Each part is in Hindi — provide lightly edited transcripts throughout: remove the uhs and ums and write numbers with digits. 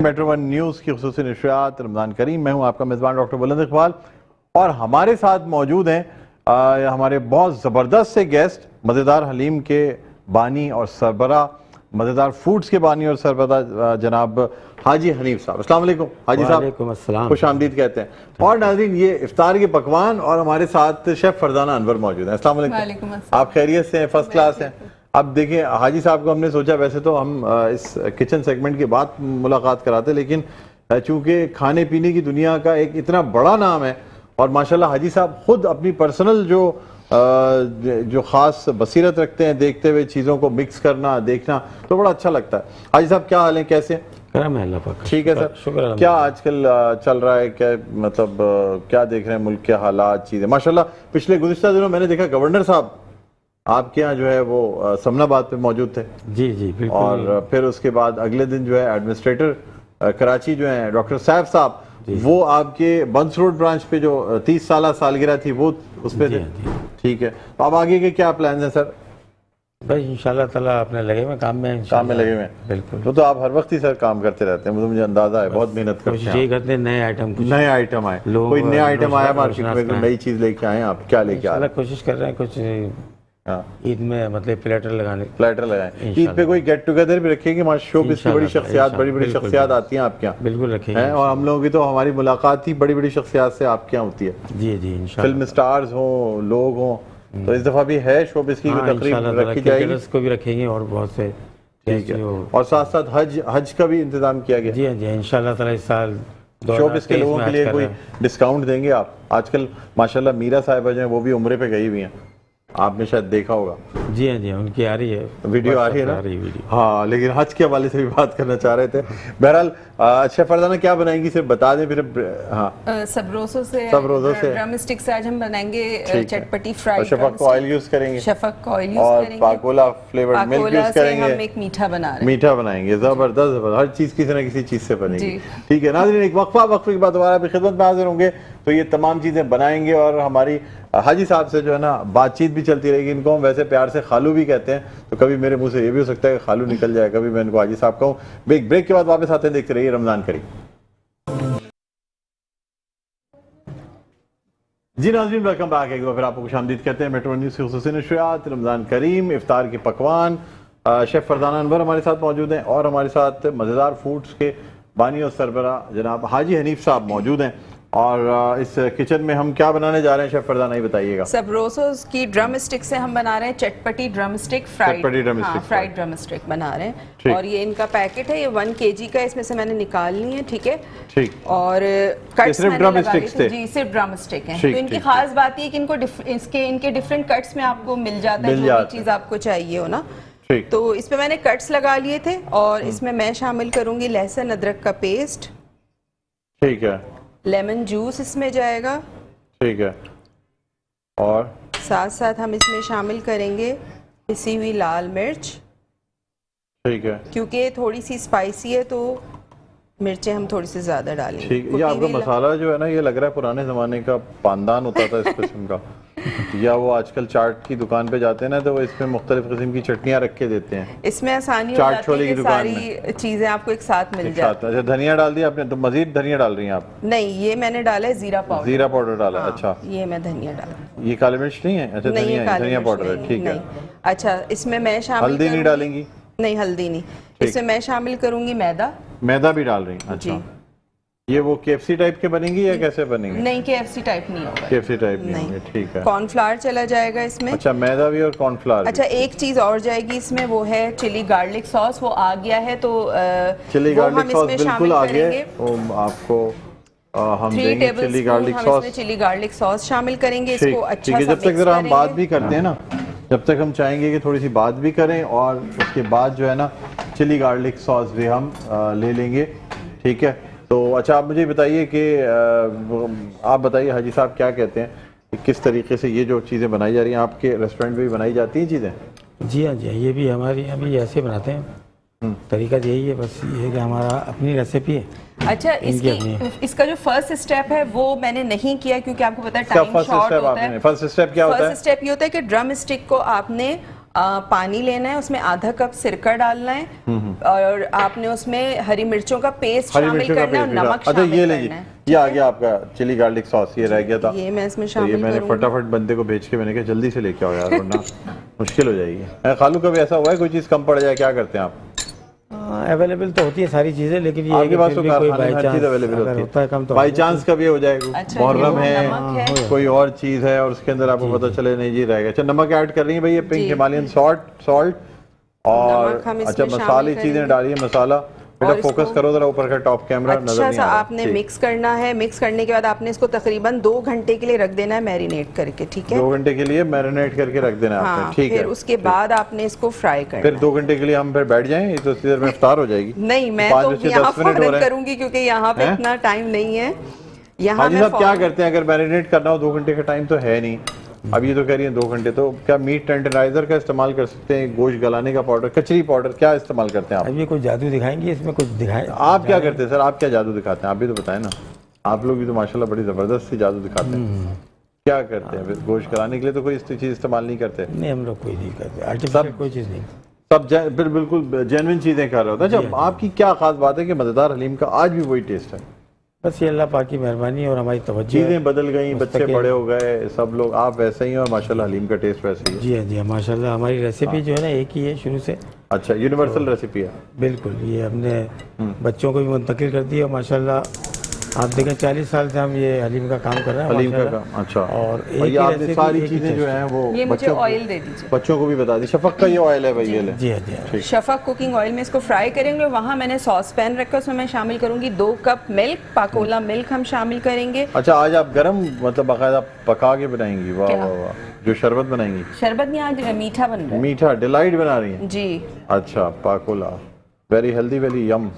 मेट्रो वन न्यूज़ की खुसूसी नशरियात रमज़ान करीम। मैं हूं आपका मेज़बान डॉक्टर बुलंद इकबाल और हमारे साथ मौजूद हैं हमारे बहुत ज़बरदस्त से गेस्ट, मज़ेदार हलीम के बानी और सरबरा, मज़ेदार फूड्स के बानी और सरबरा जनाब हाजी हनीफ साहब। अस्सलाम वालेकुम हाजी साहब, खुश आमदीद कहते हैं। और नाज़रीन, ये इफ्तार के पकवान और हमारे साथ शेफ़ फरजाना अनवर मौजूद हैं। अस्सलाम वालेकुम। आप खैरियत से हैं? फर्स्ट क्लास हैं। अब देखिए हाजी साहब को हमने सोचा, वैसे तो हम इस किचन सेगमेंट के बाद मुलाकात कराते, लेकिन चूंकि खाने पीने की दुनिया का एक इतना बड़ा नाम है और माशाल्लाह हाजी साहब खुद अपनी पर्सनल जो ख़ास बसीरत रखते हैं देखते हुए चीज़ों को मिक्स करना देखना, तो बड़ा अच्छा लगता है। हाजी साहब क्या हाल है, कैसे? ठीक है सर, शुक्र। क्या आजकल चल रहा है, क्या मतलब क्या देख रहे हैं मुल्क के हालात, चीज़ें? माशाल्लाह पिछले गुज़िश्ता दिनों मैंने देखा गवर्नर साहब आपके यहाँ जो है वो समनाबाद पे मौजूद थे। जी जी बिल्कुल। और फिर उसके बाद अगले दिन जो है एडमिनिस्ट्रेटर कराची जो है डॉक्टर सैफ साहब, वो आपके बंस रोड ब्रांच पे जो 30 साल सालगिरह थी वो उस पे थे। ठीक है, तो अब आगे के क्या प्लान है सर? भाई इंशाल्लाह ताला अपने लगे हुए काम में लगे हुए हैं। बिल्कुल। तो आप हर वक्त ही सर काम करते रहते हैं, मुझे अंदाजा है, बहुत मेहनत करते हैं। यही करते हैं, नए आइटम आए, कोई नया आइटम आया मार्केट में, नई चीज लेके आए आप, क्या लेके आए? कोशिश कर रहे हैं कुछ ईद में, मतलब प्लेटर लगाए। ईद पे कोई गेट टुगेदर भी रखेंगे? शोबिज़ की बड़ी शख्सियात आती हैं आपके यहाँ? बिल्कुल रखेंगे। और हम लोगों की तो हमारी मुलाकात ही बड़ी शख्सियात से आपके यहाँ होती है। जी जी इंशाल्लाह। फिल्म स्टार्स हो, लोग हों, तो इस दफा भी है शोबिज़ की तकरीब रखी जाएगी, उसको भी रखेंगे और बहुत से। ठीक है, और साथ साथ हज का भी इंतजाम किया गया। जी हाँ जी इंशाल्लाह ताला इस साल शोबिज़ के लोगों के लिए कोई डिस्काउंट देंगे आप? आजकल माशाल्लाह मीरा साहिबा जो है वो भी उम्रे पे गई हुई हैं, आपने शायद देखा होगा। जी हाँ जी, उनकी आ रही है वीडियो, आ रही है ना? हाँ, लेकिन हज के हवाले से भी बात करना चाह रहे थे। बहरहाल अच्छा फरजाना क्या बनाएंगी सिर्फ बता दें फिर। हाँ, सबरोज़ो से ड्रम स्टिक से आज हम बनाएंगे चटपटी फ्राइड। शफक को ऑयल यूज करेंगे, और पाकोला फ्लेवर्ड मिल्क यूज करेंगे। हम एक मीठा बना रहे हैं, मीठा बनाएंगे। जबरदस्त, हर चीज किसी न किसी चीज से बनेगी। ठीक है नाज़रीन, एक वक्फे के बाद दोबारा खिदमत में हाजिर होंगे, तो ये तमाम चीजें बनाएंगे और हमारी हाजी साहब से जो है ना बातचीत भी चलती रहेगी। इनको हम वैसे प्यार से खालू भी कहते हैं, तो कभी मेरे मुंह से ये भी हो सकता है कि खालू निकल जाए, कभी मैं इनको हाजी साहब कहूँ। ब्रेक के बाद वापस आते हैं, देखते रहिए रमजान करीम। जी नाज़रीन, वेलकम बैक। एक बार फिर आपको खुशामदीद कहते हैं मेट्रो न्यूज़ की खुसूसी नशरियात रमजान करीम, इफ्तार के पकवान। शेफ़ फरजाना अनवर हमारे साथ मौजूद हैं और हमारे साथ मज़ेदार फूड्स के बानी और सरबरा जनाब हाजी हनीफ साहब मौजूद हैं। और इस किचन में हम क्या बनाने जा रहे हैं शेफ फरजाना, ही बताइएगा। सबरोज़ोस की ड्रम स्टिक से हम बना रहे हैं चटपटी drum stick fried drum stick बना रहे हैं। और ये इनका पैकेट है, ये 1 kg का, इसमें से मैंने निकाल ली है। ठीक है, ठीक। और कट्स सिर्फ ड्रम स्टिक्स थे? जी सिर्फ ड्रम स्टिक हैं। तो इनकी खास बात ये कि इनके डिफरेंट कट्स में आपको मिल जाता है जो भी चीज़ आपको चाहिए हो ना। तो इसमें मैंने कट्स लगा लिए थे और इसमें मैं शामिल करूंगी लहसुन अदरक का पेस्ट। ठीक है, लेमन जूस इसमें जाएगा। ठीक है, और साथ साथ हम इसमें शामिल करेंगे पिसी हुई लाल मिर्च। ठीक है, क्योंकि थोड़ी सी स्पाइसी है तो मिर्चें हम थोड़ी सी ज्यादा डालेंगे। ठीक है, ये आपका मसाला जो है ना, ये लग रहा है पुराने जमाने का पानदान होता था इस किस्म का, या वो आजकल चाट की दुकान पे जाते हैं ना, तो वो इसमें मुख्तलिफ किस्म की चटनियाँ रख के देते हैं। इसमें आसानी चाट छोले की दुकान में सारी चीजें आपको एक साथ मिल जाती है। अच्छा, धनिया डाल दिया आपने? तो मजीद धनिया डाल रही हैं आप? नहीं, ये मैंने डाला है जीरा पाउडर डाला। अच्छा, ये मैं धनिया डाला। ये काली मिर्च नहीं है? अच्छा, धनिया पाउडर है। ठीक है, अच्छा, इसमें मैं शामिल हल्दी नहीं डालेंगी? नहीं, हल्दी नहीं। इसमें मैं शामिल करूंगी मैदा भी डाल रही हैं? अच्छा, ये वो KFC टाइप के बनेंगी या कैसे बनेंगे? नहीं, KFC टाइप नहीं होगा। KFC टाइप नहीं होंगे, ठीक है। कॉर्नफ्लावर चला जाएगा इसमें। अच्छा, मैदा भी और कॉर्नफ्लावर। अच्छा, एक चीज और जाएगी इसमें, वो है चिली गार्लिक सॉस। वो आ गया है, तो चिली गार्लिक सॉस बिल्कुल आ गया है, वो आपको हम देंगे। चिली गार्लिक सॉस शामिल करेंगे इसको अच्छा सा। जब तक जरा हम बात भी करते हैं ना, जब तक हम चाहेंगे कि थोड़ी सी बात भी करें, और उसके बाद जो है ना चिली गार्लिक सॉस भी हम ले लेंगे। ठीक है, तो अच्छा आप मुझे बताइए कि आप बताइए हाजी साहब क्या कहते हैं कि किस तरीके से ये जो चीज़ें बनाई जा रही हैं, आपके रेस्टोरेंट में भी बनाई जाती हैं चीज़ें? जी हाँ जी, ये भी हमारे यहाँ भी ऐसे बनाते हैं। तरीका यही है, बस ये है कि हमारा अपनी रेसिपी है। अच्छा, इसका जो फर्स्ट स्टेप है वो मैंने नहीं किया, क्योंकि आपको पता है टाइम शॉर्ट होता है। फर्स्ट स्टेप क्या होता है? फर्स्ट स्टेप ये होता है कि ड्रम स्टिक को आपने पानी लेना है, उसमें आधा कप सिरका डालना है और आपने उसमें हरी मिर्चों का पेस्ट शामिल करना है और नमक अच्छा ये शामिल लीजिए, करना है। ये आ गया आपका चिली गार्लिक सॉस, ये रह गया था, ये मैं इसमें तो ये शामिल मैंने करूंगी। फटाफट बंदे को भेज के मैंने कहा जल्दी से लेके आओ यार, वरना मुश्किल हो जाएगी। खालू कभी ऐसा हुआ है कोई चीज़ कम पड़ जाए, क्या करते हैं आप? अवेलेबल तो होती है सारी चीजें, लेकिन ये आपके पास तो कोई कारखाने में by her cheese chance available अगर होता है कम होती तो है, बाई चांस कभी हो जाएगा, अच्छा, मुहर्रम ये है, नमक है। कोई और चीज़ है और उसके अंदर आपको पता चले नहीं जी रह गया। अच्छा नमक ऐड कर रही है भाई, ये पिंक जी। हिमालयन सॉल्ट और नमक हम इसमें अच्छा शामिल मसाले चीज़ें करेंगे। डालिए, मसाला बेटा और फोकस इसको करो जरा ऊपर का टॉप कैमरा, नजर अच्छा नहीं सा आ रहा। आपने ठीक। मिक्स करना है। मिक्स करने के बाद आपने इसको तकरीबन 2 घंटे के लिए रख देना है मैरिनेट करके, ठीक है? 2 घंटे के लिए मैरिनेट करके रख देना है आपने, हाँ, ठीक है। फिर उसके बाद आपने इसको फ्राई करना फिर है। 2 घंटे के लिए हम फिर बैठ जाएं, तो इतनी देर में इफ्तार हो जाएगी। नहीं, मैं 5 तो बजे यहाँ 10 मिनट हो फौरन रहे हैं। करूंगी क्योंकि यहाँ पे हैं? इतना टाइम नहीं है। यहाँ हाजी मैं साहब क्या फौरन- करते हैं अगर मैरिनेट करना हो, 2 घंटे का टाइम तो है नहीं, अब ये तो कह रही है 2 घंटे, तो क्या मीट टेंडराइजर का इस्तेमाल कर सकते हैं, गोश्त गलाने का पाउडर, कचरी पाउडर, क्या इस्तेमाल करते हैं आप? अब ये कुछ जादू दिखाएंगे इसमें, कुछ दिखाए आप क्या करते हैं सर, आप क्या जादू दिखाते हैं, आप भी तो बताएं ना। आप लोग भी तो माशाल्लाह बड़ी जबरदस्त सी जादू दिखाते हैं, क्या करते हैं? फिर गोश्त गलाने के लिए तो कोई इस चीज़ इस्तेमाल नहीं करते, नहीं हम लोग कोई नहीं करते, आर्टिफिशियल कोई चीज़ नहीं। सब फिर बिल्कुल जेन्युइन चीज़ें कर रहे होते हैं। अच्छा आपकी क्या खास बात है कि मज़ेदार हलीम का आज भी वही टेस्ट है? बस ये अल्लाह पाक की मेहरबानी और हमारी तवज्जो है। चीज़ें बदल गई, बच्चे मुस्तकिल। बड़े हो गए, सब लोग, आप वैसे ही हैं और माशाल्लाह हलीम का टेस्ट वैसे ही है। जी हाँ जी हाँ, माशाल्लाह हमारी रेसिपी जो है ना एक ही है शुरू से। अच्छा यूनिवर्सल रेसिपी है। बिल्कुल, ये हमने बच्चों को भी मुंतकिल कर दिया माशाल्लाह। आप देखें 40 साल से हम ये हलीम का काम कर रहे हैं हलीम का माशाल्लाह। काम, अच्छा। और एक ये ही आपने रेसिपी, सारी एक ही चीज़ें जो टेस्ट। हैं वो ये मुझे बच्चों ऑयल दे दीजिए। बच्चों को भी बता दी। शफक का ये ऑयल है भाई, ये ले। जी हाँ जी हाँ। शफक कुकिंग ऑयल में इसको फ्राई करेंगे। वहाँ मैंने सॉस पैन रखा, उसमें मैं शामिल करूंगी 2 कप मिल्क, पाकोला मिल्क हम शामिल करेंगे। अच्छा आज आप गरम मतलब बाकायदा पका के बनाएंगी? वाह क्या? वाह वाह, जो शरबत बनाएंगी, शरबत नहीं, आज मीठा बन रहा है मीठा डिलाइट बना रही हैं? जी। अच्छा पाकोला, वेरी हेल्दी, वेरी यम।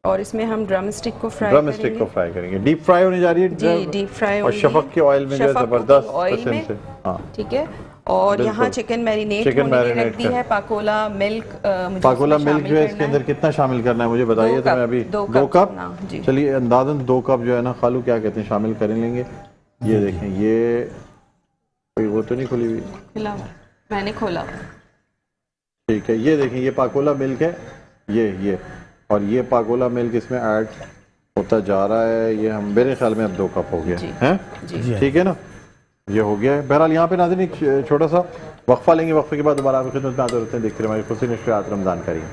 और इसमें हम ड्रम स्टिक को फ्राई ड्रम स्टिक को फ्राई करेंगे, डीप फ्राई होने जा रही है। जी, डीप फ्राई और होंगी। शफक के ऑयल में जो है शफक जबरदस्त कुकिंग ऑयल किस्म में, से, हाँ ठीक है। और बिल्कुल। यहाँ चिकन मैरिनेट चिकन होने के लिए मैरिनेट रख दी कर- है। पाकोला मिल्क मुझे पाकोला उसमें मिल्क शामिल जो है इसके करना अंदर कितना शामिल करना है मुझे बताइए, 2 तो मैं कप, अभी 2 2 कप ना, जी। चलिए अंदाजन 2 कप जो है ना खालू क्या कहते हैं शामिल कर लेंगे। ये देखें, ये कोई वो तो नहीं खुली हुई, खुला हुआ। मैंने खोला। ठीक है। ये देखें, ये पाकोला मिल्क है, ये और ये पाकोला मिल्क इसमें ऐड होता जा रहा है। ये हम मेरे ख्याल में अब 2 कप हो गया जी। है, जी। ठीक है ना, ये हो गया है। बहरहाल यहाँ पे नाज़रीन एक छोटा सा वक्फा लेंगे, वक्फे के बाद दोबारा आपकी खिदमत में आते रहते हैं। देखते रहिए हमारी खुशी नशरियात Ramzan Kareem.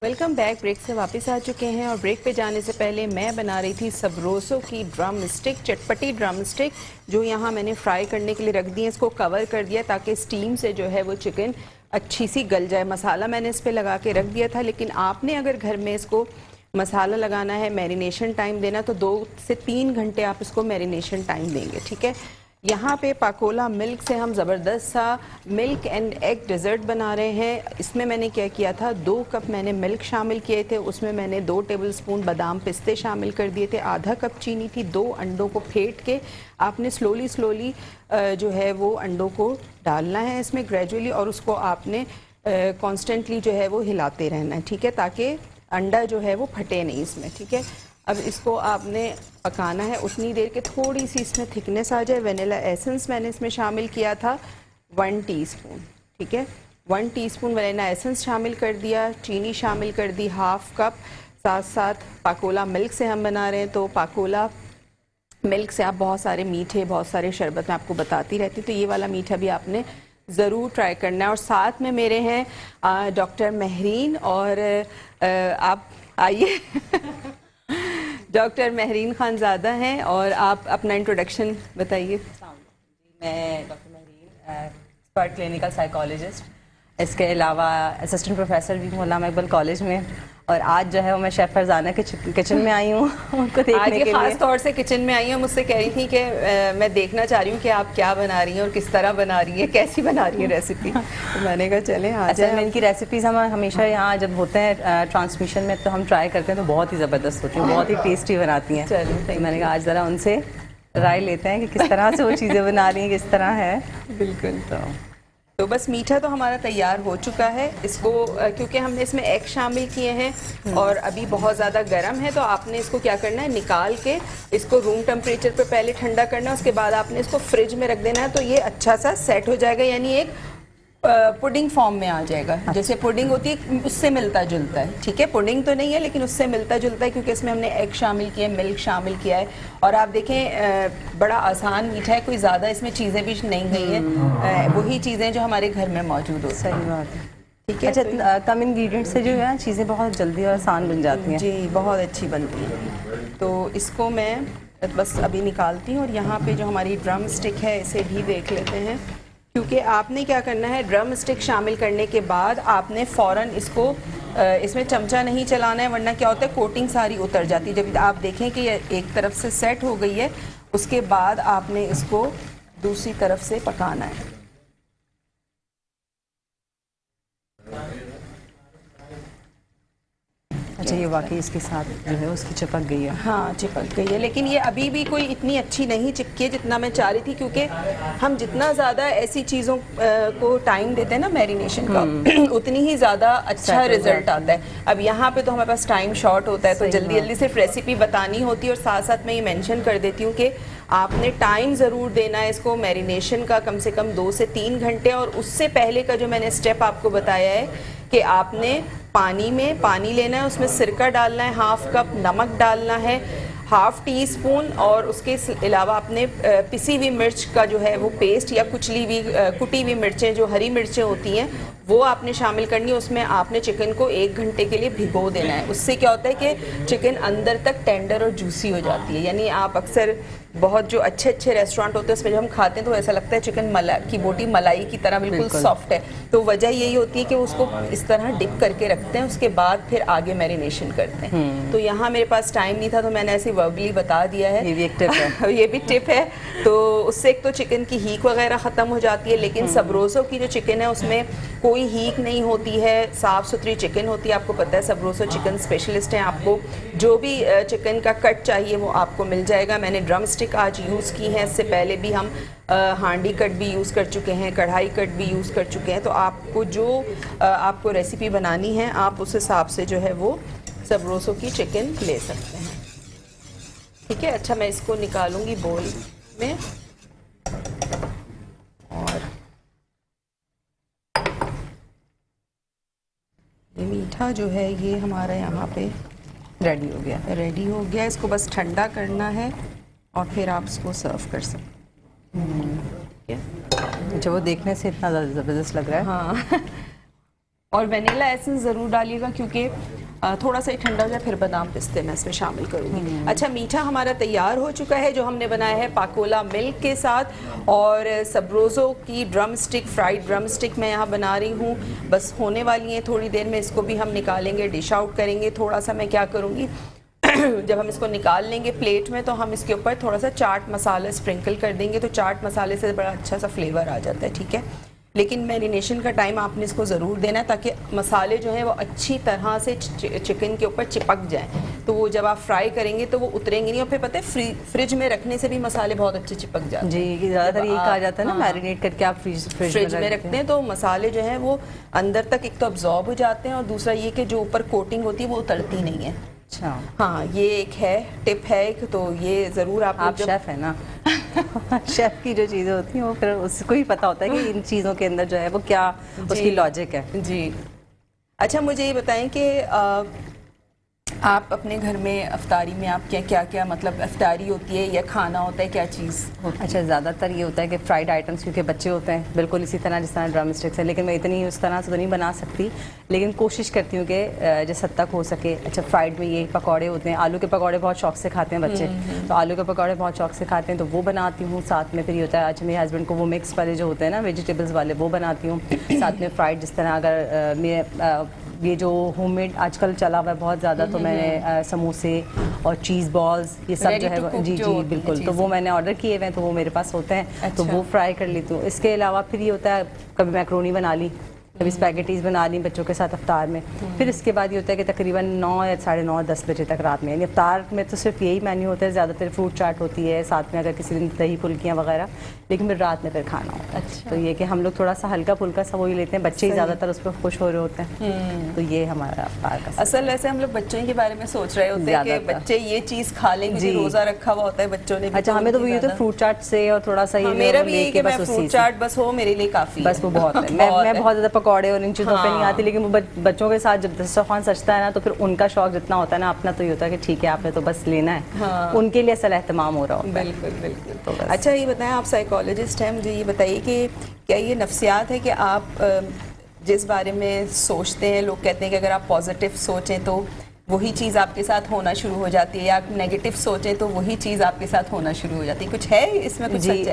Welcome back. Break से वापस आ चुके हैं और ब्रेक पे जाने से पहले मैं बना रही थी सबरोसो की ड्रम स्टिक, चटपटी ड्रम स्टिक, जो यहाँ मैंने फ्राई करने के लिए रख दी है। इसको कवर कर दिया ताकि स्टीम से जो है वो चिकन अच्छी सी गल जाए। मसाला मैंने इस पर लगा के रख दिया था, लेकिन आपने अगर घर में इसको मसाला लगाना है, मैरिनेशन टाइम देना, तो 2 से 3 घंटे आप इसको मैरिनेशन टाइम देंगे, ठीक है। यहाँ पे पाकोला मिल्क से हम ज़बरदस्त सा मिल्क एंड एग डेजर्ट बना रहे हैं। इसमें मैंने क्या किया था, 2 कप मैंने मिल्क शामिल किए थे, उसमें मैंने 2 टेबलस्पून बादाम पिस्ते शामिल कर दिए थे, आधा कप चीनी थी, 2 अंडों को फेंट के आपने स्लोली जो है वो अंडों को डालना है इसमें ग्रेजुअली, और उसको आपने कॉन्स्टेंटली जो है वो हिलाते रहना है, ठीक है, ताकि अंडा जो है वो फटे नहीं इसमें, ठीक है। अब इसको आपने पकाना है उतनी देर के थोड़ी सी इसमें थिकनेस आ जाए। वनीला एसेंस मैंने इसमें शामिल किया था 1 टीस्पून, ठीक है, 1 टीस्पून वनीला एसेंस शामिल कर दिया। चीनी शामिल कर दी 1/2 कप। साथ साथ पाकोला मिल्क से हम बना रहे हैं, तो पाकोला मिल्क से आप बहुत सारे मीठे, बहुत सारे शरबत मैं आपको बताती रहती हूँ, तो ये वाला मीठा भी आपने ज़रूर ट्राई करना है। और साथ में मेरे हैं डॉक्टर महरीन, और आप आइए डॉक्टर महरीन खानज़ादा हैं, और आप अपना इंट्रोडक्शन बताइए। मैं doctor Mehreen, expert clinical psychologist, इसके अलावा असिस्टेंट प्रोफेसर भी हूँ अल्लामा इकबाल कॉलेज में, और आज जो है वो मैं शेफ़ फरजाना के किचन में आई हूँ उनको देखने आज के ये लिए। खास तौर से किचन में आई हूँ, मुझसे कह रही थी कि मैं देखना चाह रही हूँ कि आप क्या बना रही हैं और किस तरह बना रही हैं, कैसी बना रही हैं रेसिपी। तो मैंने कहा चलें आ असल में जाए। इनकी रेसिपीज़ हम हमेशा यहाँ जब होते हैं ट्रांसमिशन में तो हम ट्राई करते हैं, तो बहुत ही ज़बरदस्त होती हैं, बहुत ही टेस्टी बनाती हैं। चलो, तो मैंने कहा आज ज़रा उनसे राय लेते हैं कि किस तरह से वो चीज़ें बना रही हैं, किस तरह है। बिल्कुल। तो तो बस मीठा तो हमारा तैयार हो चुका है। इसको क्योंकि हमने इसमें एग शामिल किए हैं और अभी बहुत ज़्यादा गर्म है, तो आपने इसको क्या करना है, निकाल के इसको रूम टेम्परेचर पे पहले ठंडा करना है, उसके बाद आपने इसको फ्रिज में रख देना है, तो ये अच्छा सा सेट हो जाएगा, यानी एक पुडिंग फॉर्म में आ जाएगा। जैसे पुडिंग होती है उससे मिलता जुलता है, ठीक है, पुडिंग तो नहीं है लेकिन उससे मिलता जुलता है, क्योंकि इसमें हमने एग शामिल किया है, मिल्क शामिल किया है। और आप देखें बड़ा आसान मीठा है, कोई ज़्यादा इसमें चीज़ें भी नहीं गई हैं, वही चीज़ें जो हमारे घर में मौजूद होती हैं। सही बात है। ठीक है, अच्छा, कम इंग्रेडिएंट से जो है चीज़ें बहुत जल्दी और आसान बन जाती हैं। जी, बहुत अच्छी बनती हैं। तो इसको मैं बस अभी निकालती हूँ, और यहाँ पे जो हमारी ड्रम स्टिक है इसे भी देख लेते हैं, क्योंकि आपने क्या करना है, ड्रम स्टिक शामिल करने के बाद आपने फ़ौरन इसको इसमें चमचा नहीं चलाना है, वरना क्या होता है कोटिंग सारी उतर जाती है। जब आप देखें कि ये एक तरफ से सेट हो गई है, उसके बाद आपने इसको दूसरी तरफ से पकाना है। अच्छा, ये वाकई इसके साथ जो है उसकी चिपक गई है। हाँ, चिपक गई है, लेकिन ये अभी भी कोई इतनी अच्छी नहीं चिपकी है जितना मैं चाह रही थी, क्योंकि हम जितना ज़्यादा ऐसी चीज़ों को टाइम देते हैं ना मैरिनेशन का, उतनी ही ज़्यादा अच्छा रिजल्ट आता है। अब यहाँ पे तो हमारे पास टाइम शॉर्ट होता है, तो जल्दी जल्दी सिर्फ रेसिपी बतानी होती है, और साथ साथ मैं ये मेंशन कर देती हूँ कि आपने टाइम ज़रूर देना है इसको मैरिनेशन का, कम से कम 2 से 3 घंटे। और उससे पहले का जो मैंने स्टेप आपको बताया है कि आपने पानी में पानी लेना है, उसमें सिरका डालना है, हाफ कप नमक डालना है, हाफ टी स्पून, और उसके अलावा आपने पिसी हुई मिर्च का जो है वो पेस्ट या कुटी हुई मिर्चें, जो हरी मिर्चें होती हैं, वो आपने शामिल करनी है। उसमें आपने चिकन को 1 घंटे के लिए भिगो देना है। उससे क्या होता है कि चिकन अंदर तक टेंडर और जूसी हो जाती है। यानी आप अक्सर बहुत जो अच्छे अच्छे रेस्टोरेंट होते हैं उसमें जब हम खाते हैं तो ऐसा लगता है चिकन की बोटी मलाई की तरह बिल्कुल सॉफ्ट है। तो वजह यही होती है कि उसको इस तरह डिप करके रखते हैं, उसके बाद फिर आगे मैरिनेशन करते हैं। तो यहाँ मेरे पास टाइम नहीं था, तो मैंने ऐसे वर्बली बता दिया है। ये भी एक टिप है। ये भी टिप है। तो उससे एक तो चिकन की हीक वगैरह ख़त्म हो जाती है, लेकिन सबरोसो की जो चिकन है उसमें कोई हीक नहीं होती है, साफ़ सुथरी चिकन होती है। आपको पता है सबरोसो चिकन स्पेशलिस्ट हैं, आपको जो भी चिकन का कट चाहिए वो आपको मिल जाएगा। मैंने ड्रम स्टिक आज यूज़ की है, इससे पहले भी हम हांडी कट भी यूज़ कर चुके हैं, कढ़ाई कट भी यूज़ कर चुके हैं। तो आपको जो आपको रेसिपी बनानी है आप उस हिसाब से जो है वो सबरोसो की चिकन ले सकते हैं। ठीक है, अच्छा मैं इसको निकालूंगी बोल में, और ये मीठा जो है ये हमारा यहाँ पे रेडी हो गया। रेडी हो गया। इसको बस ठंडा करना है और फिर आप इसको सर्व कर सकते हैं। अच्छा, वो देखने से इतना ज़बरदस्त लग रहा है। हाँ और वेनिला एसेंस ज़रूर डालिएगा, क्योंकि थोड़ा सा ही ठंडा हो जाए फिर बादाम पिस्ते मैं इसमें शामिल करूँगी। अच्छा, मीठा हमारा तैयार हो चुका है, जो हमने बनाया है पाकोला मिल्क के साथ, और सबरोज़ो की drum stick, fried drum stick मैं यहाँ बना रही हूँ, बस होने वाली हैं थोड़ी देर में। इसको भी हम निकालेंगे, डिश आउट करेंगे। थोड़ा सा मैं क्या करूँगी जब हम इसको निकाल लेंगे प्लेट में, तो हम इसके ऊपर थोड़ा सा चाट मसाला स्प्रिंकल कर देंगे, तो चाट मसाले से बड़ा अच्छा सा फ्लेवर आ जाता है। ठीक है, लेकिन मैरिनेशन का टाइम आपने इसको ज़रूर देना है, ताकि मसाले जो हैं वो अच्छी तरह से चिकन के ऊपर चिपक जाएं। तो वो जब आप फ्राई करेंगे तो वो उतरेंगे नहीं, और फिर पता है फ्रिज में रखने से भी मसाले बहुत अच्छे चिपक जाते हैं। जी, ज़्यादातर यही कहा जाता है ना, मैरिनेट करके आप फ्रिज में रखते हैं तो मसाले जो हैं वो अंदर तक एक तो अब्जॉर्ब हो जाते हैं, और दूसरा ये कि जो ऊपर कोटिंग होती है वो उतरती नहीं है। अच्छा, हाँ, ये एक है टिप है एक, तो ये ज़रूर आप शेफ़ है ना शेफ़ की जो चीज़ें होती हैं वो फिर उसको ही पता होता है कि इन चीज़ों के अंदर जो है वो क्या उसकी लॉजिक है। जी। अच्छा, मुझे ये बताएं कि आप अपने घर में अफ्तारी में आप क्या क्या मतलब अफ्तारी होती है या खाना होता है, क्या चीज़ होती है? अच्छा, ज़्यादातर ये होता है कि फ्राइड आइटम्स, क्योंकि बच्चे होते हैं बिल्कुल इसी तरह जिस तरह ड्रम स्टिक्स है, लेकिन मैं इतनी उस तरह से तो नहीं बना सकती, लेकिन कोशिश करती हूँ कि जिस हद तक हो सके। अच्छा, फ्राइड में ये पकौड़े होते हैं, आलू के पकौड़े बहुत शौक से खाते हैं बच्चे, तो आलू के पकौड़े बहुत शौक से खाते हैं तो वो बनाती हूँ। साथ में फिर ये होता है, अच्छा मेरे हस्बैंड को वो मिक्स वाले जो होते हैं ना वेजिटेबल्स वाले, वो बनाती हूँ। साथ में फ्राइड जिस तरह अगर मैं ये जो होममेड आजकल चला हुआ है बहुत ज़्यादा, तो मैंने समोसे और चीज़ बॉल्स ये सब जो है, जी जी बिल्कुल, तो वो मैंने ऑर्डर किए हुए हैं, तो वो मेरे पास होते हैं। अच्छा। तो वो फ्राई कर लेती हूँ। इसके अलावा फिर ये होता है कभी मैक्रोनी बना ली, कभी स्पैगेटीज बना ली बच्चों के साथ अफ्तार में। फिर इसके बाद ये होता है कि तकरीबन 9 या 9:30 10 बजे तक रात में, यानी अफ्तार में तो सिर्फ यही मेन्यू होता है, ज़्यादातर फ्रूट चाट होती है साथ में, अगर किसी दिन दही फुल्कियाँ वगैरह, लेकिन फिर रात में फिर खाना होता है। अच्छा। तो ये कि हम लोग थोड़ा सा हल्का फुल्का सा वही लेते हैं, बच्चे ही ज़्यादातर उस पर खुश हो रहे होते हैं। तो ये हमारा अफ्तार का असल वैसे हम लोग बच्चों के बारे में सोच रहे होते हैं कि बच्चे ये चीज़ खा लेंगे, जी। रोज़ा रखा हुआ होता है बच्चों ने भी। अच्छा, हमें तो ये तो फ्रूट चाट से और थोड़ा सा ये मेरा भी यही कि मैं बस उसी फ्रूट से। चाट बस हो मेरे लिए काफ़ी बस वो बहुत है। मैं बहुत ज़्यादा पकौड़े और इन चीज़ों पे नहीं आती, लेकिन वो बच्चों के साथ जब दस्तरखान सजता है ना, तो फिर उनका शौक जितना होता है ना, अपना तो ये होता है कि ठीक है आपने तो बस लेना है, उनके लिए असल एहतमाम हो रहा होता है। बिल्कुल बिल्कुल। अच्छा ये बताएं, आप साइकोलॉजिस्ट हैं, मुझे ये बताइए कि क्या ये नफ्सियात है कि आप जिस बारे में सोचते हैं, लोग कहते हैं कि अगर आप पॉजिटिव सोचें तो वही चीज़ आपके साथ होना शुरू हो जाती है, या आप नेगेटिव सोचें तो वही चीज़ आपके साथ होना शुरू हो जाती है, कुछ है इसमें कुछ? जी,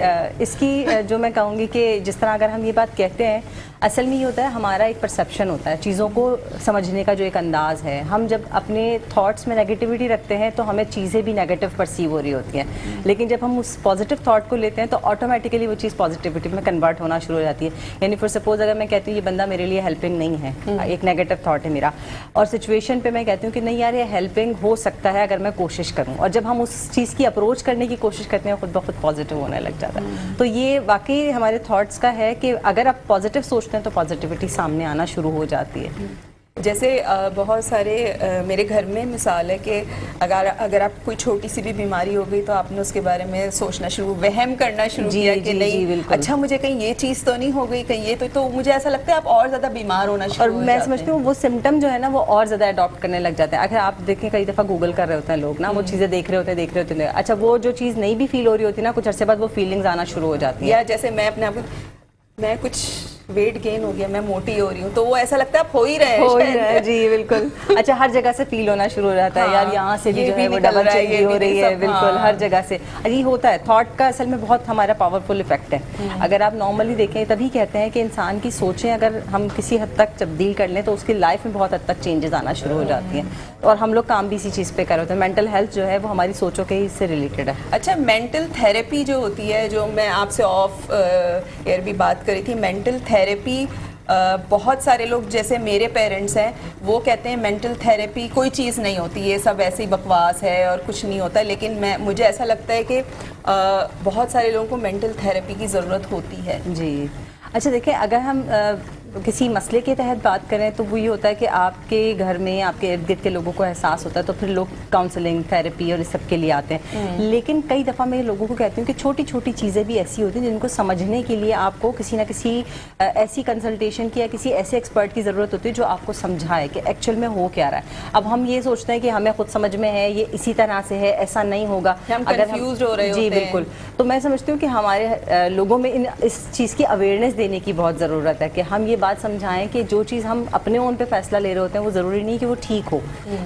इसकी जो मैं कहूँगी कि जिस तरह अगर हम ये बात कहते हैं, असल में ये होता है हमारा एक परसेप्शन होता है, चीज़ों को समझने का जो एक अंदाज़ है। हम जब अपने थॉट्स में नेगेटिविटी रखते हैं तो हमें चीज़ें भी नेगेटिव परसीव हो रही होती हैं, लेकिन जब हम उस पॉजिटिव थॉट को लेते हैं तो ऑटोमेटिकली वो चीज़ पॉजिटिविटी में कन्वर्ट होना शुरू हो जाती है। यानी फॉर सपोज अगर मैं कहती हूँ ये बंदा मेरे लिए हेल्पिंग नहीं है, एक नेगेटिव थॉट है मेरा, और सिचुएशन पे मैं कहती हूँ कि नहीं यार ये हेल्पिंग हो सकता है अगर मैं कोशिश करूँ, और जब हम उस चीज़ की अप्रोच करने की कोशिश करते हैं खुद ब खुद पॉजिटिव होने लग जाता है। तो ये वाकई हमारे थॉट्स का है कि अगर आप पॉजिटिव सोचते हैं तो पॉजिटिविटी सामने आना शुरू हो जाती है। जैसे बहुत सारे मेरे घर में मिसाल है कि अगर आप कोई छोटी सी भी बीमारी हो गई तो आपने उसके बारे में सोचना शुरू, वहम करना शुरू किया कि नहीं अच्छा मुझे कहीं ये चीज़ तो नहीं हो गई, कहीं ये तो मुझे ऐसा लगता है आप और ज़्यादा बीमार होना शुरू हो जाते हैं। मैं समझती हूँ वो सिम्टम जो है ना वो और ज़्यादा अडॉप्ट करने लग जाते हैं। अगर आप देखें कई दफ़ा गूगल कर रहे होते हैं लोग ना, वो चीज़ें देख रहे होते हैं, अच्छा वो जो चीज़ नहीं भी फील हो रही होती ना, कुछ अरसे बाद वो फीलिंग्स आना शुरू हो जाती है। या जैसे मैं अपने आप को, मैं कुछ वेट गेन हो गया, मैं मोटी हो रही हूँ, तो वो ऐसा लगता है आप हो ही रहे हैं। जी बिल्कुल। अच्छा, हर जगह से फील होना शुरू हो जाता है, यार यहाँ से भी जो है वो डबल चेंज हो रही है, बिल्कुल हर जगह से। ये होता है, थॉट का असल में बहुत हमारा पावरफुल इफेक्ट है। अगर आप नॉर्मली देखें तभी कहते हैं कि इंसान की सोचें अगर हम किसी हद तक तब्दील कर लें तो उसकी लाइफ में बहुत हद तक चेंजेस आना शुरू हो जाती हैं, और हम लोग काम भी इसी चीज़ पे कर रहे होते हैं। मेंटल हेल्थ जो है वो हमारी सोचों के ही से रिलेटेड है। अच्छा, मेंटल थेरेपी जो होती है, जो मैं आपसे ऑफ एयर भी बात करी थी, मेंटल थेरेपी बहुत सारे लोग जैसे मेरे पेरेंट्स हैं वो कहते हैं मेंटल थेरेपी कोई चीज़ नहीं होती, ये सब ऐसे ही बकवास है और कुछ नहीं होता, लेकिन मुझे ऐसा लगता है कि बहुत सारे लोगों को मेंटल थेरेपी की ज़रूरत होती है। जी अच्छा, देखिए अगर हम किसी मसले के तहत बात करें तो वो ये होता है कि आपके घर में आपके इर्द गिर्द के लोगों को एहसास होता है तो फिर लोग काउंसलिंग थेरेपी और इस सब के लिए आते हैं। लेकिन कई दफ़ा मैं लोगों को कहती हूँ कि छोटी छोटी चीज़ें भी ऐसी होती हैं जिनको समझने के लिए आपको किसी ना किसी ऐसी कंसल्टेशन की या किसी ऐसे एक्सपर्ट की ज़रूरत होती है जो आपको समझाए कि एक्चुअल में हो क्या रहा है। अब हम ये सोचते हैं कि हमें खुद समझ में है, ये इसी तरह से है, ऐसा नहीं होगा, अगर कंफ्यूज हो रहे होते हैं। जी बिल्कुल। तो मैं समझती हूँ कि हमारे लोगों में इस चीज़ की अवेयरनेस देने की बहुत ज़रूरत है कि हम ये बात समझाएं कि जो चीज़ हम अपने ओन पे फैसला ले रहे होते हैं वो ज़रूरी नहीं कि वो ठीक हो।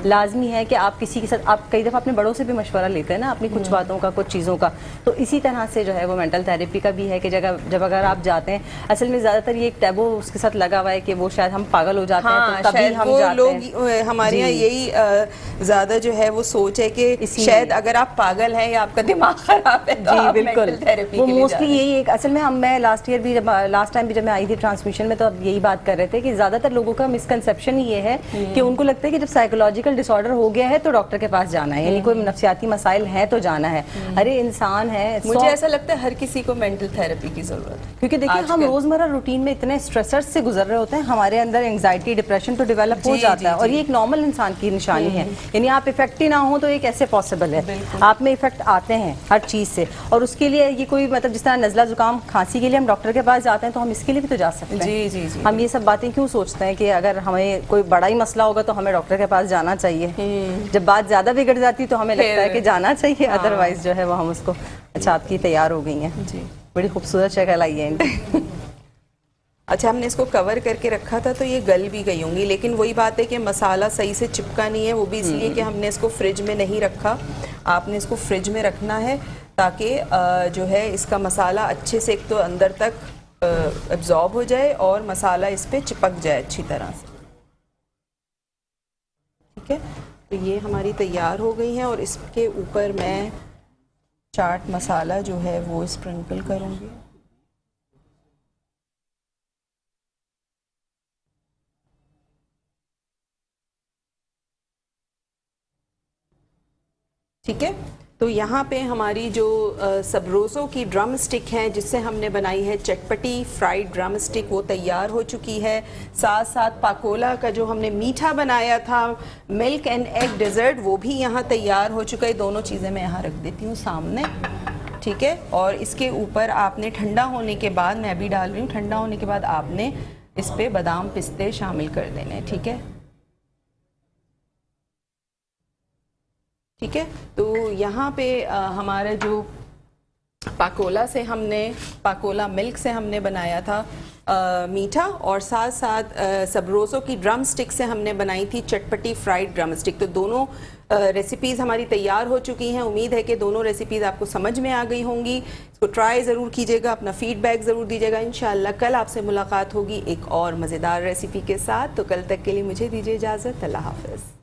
लाजमी है कि आप किसी के साथ, आप कई दफ़ा अपने बड़ों से भी मशवरा लेते हैं ना अपनी कुछ बातों का, कुछ चीज़ों का, तो इसी तरह से जो है वो मेंटल थेरेपी का भी है कि जब अगर आप जाते हैं, असल में ज़्यादातर ये एक टैबू उसके साथ लगा हुआ है कि वो शायद हम पागल हो जाते हैं तो तभी हम जाते लोग हमारे यहाँ यही ज़्यादा जो है वो सोच है कि शायद अगर आप पागल हैं या आपका दिमाग खराब है तो जी आप बिल्कुल मेंटल थेरेपी वो के लिए मोस्टली यही एक, असल में मैं लास्ट टाइम भी जब मैं आई थी ट्रांसमिशन में तो अब यही बात कर रहे थे कि ज़्यादातर लोगों का मिसकंसेप्शन ये है कि उनको लगता है कि जब साइकोलॉजिकल डिसऑर्डर हो गया है तो डॉक्टर के पास जाना है, यानी कोई नफ्सियाती मसाइल है तो जाना है। अरे इंसान है, मुझे ऐसा लगता है हर किसी को मेंटल थेरेपी की जरूरत है, क्योंकि देखिए हम रोजमर्रा रूटीन में इतने स्ट्रेसर्स से गुजर रहे होते हैं, हमारे अंदर एंग्जाइटी डिप्रेशन तो डेवलप हो जाता है और ये एक नॉर्मल इंसान की निशानी है। यानी आप इफेक्ट ही ना हो तो ये कैसे पॉसिबल है? आप में इफेक्ट आते हैं हर चीज़ से, और उसके लिए ये कोई मतलब जिस तरह नज़ला जुकाम खांसी के लिए हम डॉक्टर के पास जाते हैं तो हम इसके लिए भी तो जा सकते हैं। जी जी जी। हम ये सब बातें क्यों सोचते हैं कि अगर हमें कोई बड़ा ही मसला होगा तो हमें डॉक्टर के पास जाना चाहिए, जब बात ज़्यादा बिगड़ जाती तो हमें लगता है कि जाना चाहिए, अदरवाइज जो है वो हम उसको। अच्छा, आपकी तैयार हो गई हैं जी, बड़ी खूबसूरत शक्ल आई है। अच्छा, हमने इसको कवर करके रखा था तो ये गल भी गई होंगी, लेकिन वही बात है कि मसाला सही से चिपका नहीं है, वो भी इसलिए कि हमने इसको फ्रिज में नहीं रखा। आपने इसको फ्रिज में रखना है ताकि जो है इसका मसाला अच्छे से एक तो अंदर तक एब्जॉर्ब हो जाए और मसाला इस पे चिपक जाए अच्छी तरह से। ठीक है, तो ये हमारी तैयार हो गई हैं और इसके ऊपर मैं चाट मसाला जो है वो स्प्रिंकल करूँगी। ठीक है। तो यहाँ पे हमारी जो सबरोज़ो की ड्रम स्टिक है जिससे हमने बनाई है चटपटी फ्राइड ड्रम स्टिक, वो तैयार हो चुकी है। साथ साथ पाकोला का जो हमने मीठा बनाया था मिल्क एंड एग डेजर्ट, वो भी यहाँ तैयार हो चुका है। दोनों चीज़ें मैं यहाँ रख देती हूँ सामने, ठीक है। और इसके ऊपर आपने ठंडा होने के बाद, मैं अभी डाल रही हूँ, ठंडा होने के बाद आपने इस पे बादाम पिस्ते शामिल कर देने, ठीक है। ठीक है, तो यहाँ पे हमारा जो पाकोला से हमने, पाकोला मिल्क से हमने बनाया था मीठा, और साथ साथ सबरोज़ो की ड्रम स्टिक से हमने बनाई थी चटपटी फ्राइड ड्रम स्टिक। तो दोनों रेसिपीज़ हमारी तैयार हो चुकी हैं। उम्मीद है कि दोनों रेसिपीज़ आपको समझ में आ गई होंगी। इसको ट्राई ज़रूर कीजिएगा, अपना फीडबैक ज़रूर दीजिएगा। इंशाअल्लाह कल आपसे मुलाकात होगी एक और मज़ेदार रेसिपी के साथ। तो कल तक के लिए मुझे दीजिए इजाज़त। अल्लाह हाफ़िज़।